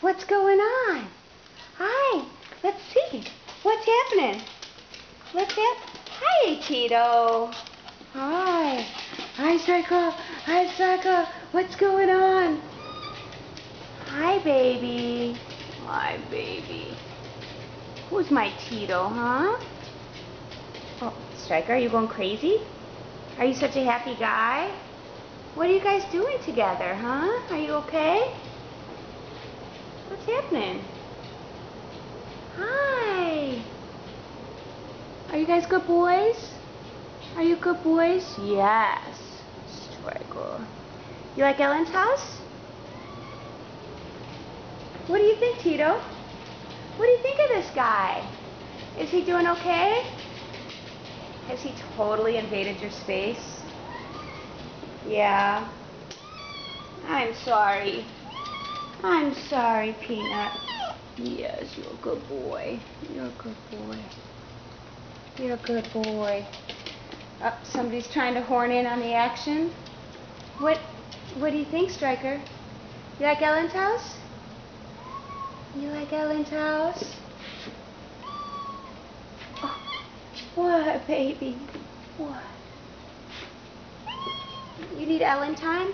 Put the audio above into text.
What's going on? Hi. Let's see. What's happening? Hi, Tito. Hi. Hi, Striker. Hi, Striker. What's going on? Hi, baby. Hi, baby. Who's my Tito, huh? Oh, Striker, are you going crazy? Are you such a happy guy? What are you guys doing together, huh? Are you okay? What's happening? Hi. Are you guys good boys? Are you good boys? Yes. Striker. You like Ellen's house? What do you think, Tito? What do you think of this guy? Is he doing okay? Has he totally invaded your space? Yeah. I'm sorry. I'm sorry, Peanut. Yes, you're a good boy. You're a good boy. You're a good boy. Oh, somebody's trying to horn in on the action. What do you think, Striker? You like Ellen's house? You like Ellen's house? Oh, what, baby? What? You need Ellen time?